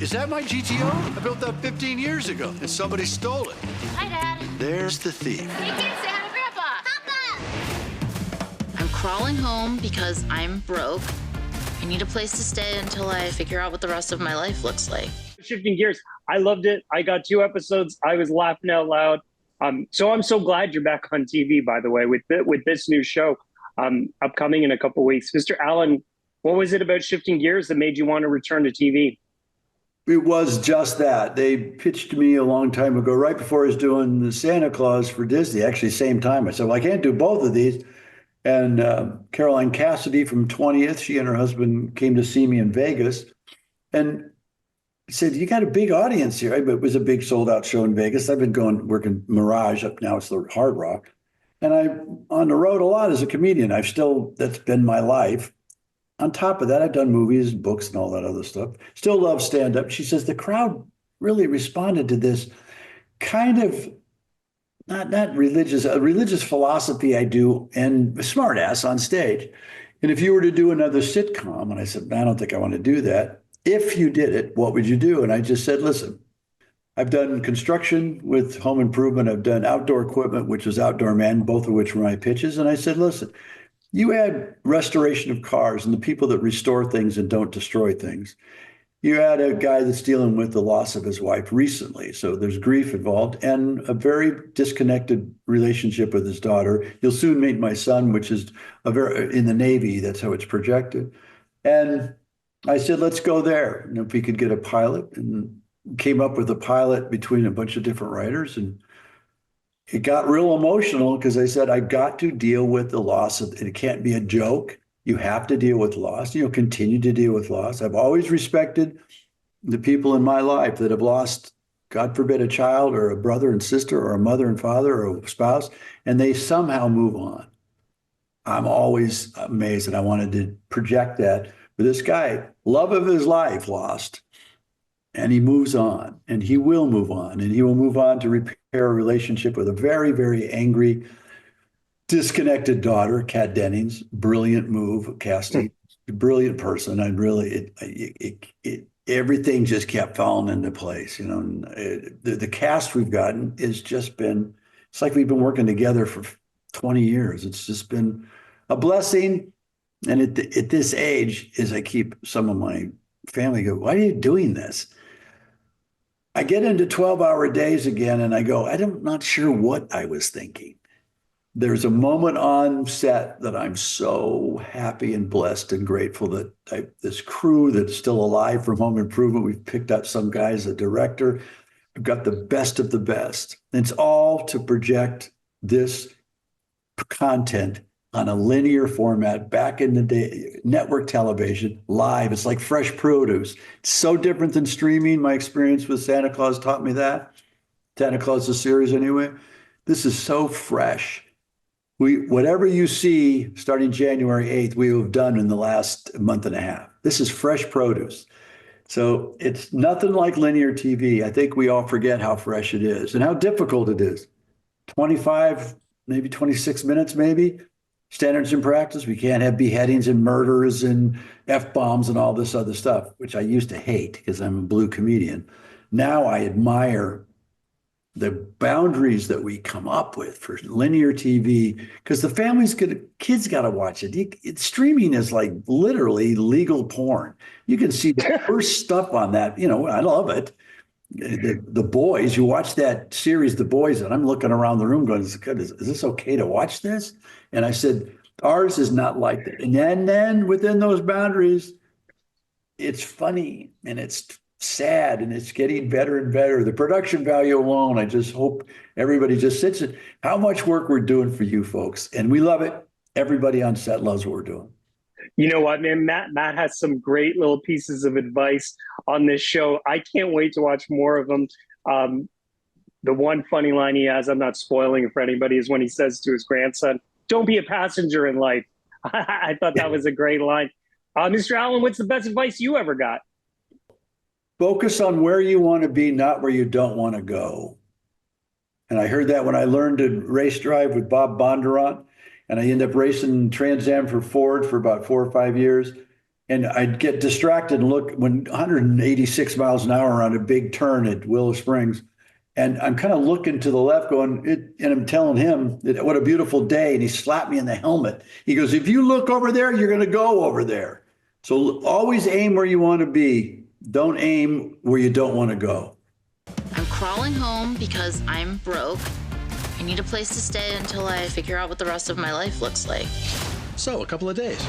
Is that my GTO? I built that 15 years ago, and somebody stole it. Hi, Dad. There's the thief. Hey, kids, say hi to Grandpa. Papa! I'm crawling home because I'm broke. I need a place to stay until I figure out what the rest of my life looks like. Shifting gears, I loved it. I got 2 episodes. I was laughing out loud. So I'm so glad you're back on TV, by the way, with this new show upcoming in a couple of weeks. Mr. Allen, what was it about Shifting Gears that made you want to return to TV? It was just that. They pitched me a long time ago, right before I was doing the Santa Claus for Disney, actually same time. I said, well, I can't do both of these. And Caroline Cassidy from 20th, she and her husband came to see me in Vegas. And he said, you got a big audience here. It was a big sold out show in Vegas. I've been working Mirage, up now it's the Hard Rock. And I'm on the road a lot as a comedian. That's been my life. On top of that, I've done movies, books, and all that other stuff. Still love stand-up. She says the crowd really responded to this kind of not religious, a religious philosophy I do, and a smart ass on stage. And if you were to do another sitcom, and I said, I don't think I want to do that. If you did it, what would you do? And I just said, listen, I've done construction with home improvement. I've done outdoor equipment, which is Outdoor Man, both of which were my pitches. And I said, listen, you add restoration of cars and the people that restore things and don't destroy things. You add a guy that's dealing with the loss of his wife recently. So there's grief involved and a very disconnected relationship with his daughter. You'll soon meet my son, which is in the Navy. That's how it's projected. And I said, let's go there. And if we could get a pilot, and came up with a pilot between a bunch of different writers. And it got real emotional because I said, I've got to deal with the loss of, it can't be a joke. You have to deal with loss. You'll continue to deal with loss. I've always respected the people in my life that have lost, God forbid, a child or a brother and sister or a mother and father or a spouse, and they somehow move on. I'm always amazed, and I wanted to project that. But this guy, love of his life, lost, and he moves on, and he will move on, and he will move on to repair a relationship with a very, very angry, disconnected daughter, Kat Dennings. Brilliant move, casting, brilliant person. I really, everything just kept falling into place. You know, and the cast we've gotten has just been, it's like we've been working together for 20 years. It's just been a blessing. And at this age, as I keep some of my family go, why are you doing this? I get into 12-hour days again, and I go, I'm not sure what I was thinking. There's a moment on set that I'm so happy and blessed and grateful that this crew that's still alive from Home Improvement, we've picked up some guy as a director. I've got the best of the best. And it's all to project this content on a linear format back in the day, network television, live. It's like fresh produce. It's so different than streaming. My experience with Santa Claus taught me that. Santa Claus, the series anyway. This is so fresh. Whatever you see starting January 8th, we have done in the last month and a half. This is fresh produce. So it's nothing like linear TV. I think we all forget how fresh it is and how difficult it is. 25, maybe 26 minutes, maybe. Standards in practice. We can't have beheadings and murders and F-bombs and all this other stuff, which I used to hate because I'm a blue comedian. Now I admire the boundaries that we come up with for linear TV, because the kids got to watch it. Streaming is like literally legal porn. You can see the worst stuff on that. You know, I love it. The Boys, you watch that series, The Boys, and I'm looking around the room going, is this okay to watch this? And I said, ours is not like that. And then within those boundaries, it's funny and it's sad and it's getting better and better. The production value alone, I just hope everybody just sits in how much work we're doing for you folks. And we love it. Everybody on set loves what we're doing. You know what, man? Matt has some great little pieces of advice on this show. I can't wait to watch more of them. The one funny line he has, I'm not spoiling it for anybody, is when he says to his grandson, "Don't be a passenger in life." I thought that was a great line. Mr. Allen, what's the best advice you ever got? Focus on where you want to be, not where you don't want to go. And I heard that when I learned to race drive with Bob Bondurant, and I ended up racing Trans Am for Ford for about 4 or 5 years. And I'd get distracted and look when 186 miles an hour on a big turn at Willow Springs. And I'm kind of looking to the left going, and I'm telling him that what a beautiful day. And he slapped me in the helmet. He goes, if you look over there, you're going to go over there. So always aim where you want to be. Don't aim where you don't want to go. I'm crawling home because I'm broke. I need a place to stay until I figure out what the rest of my life looks like. So, a couple of days.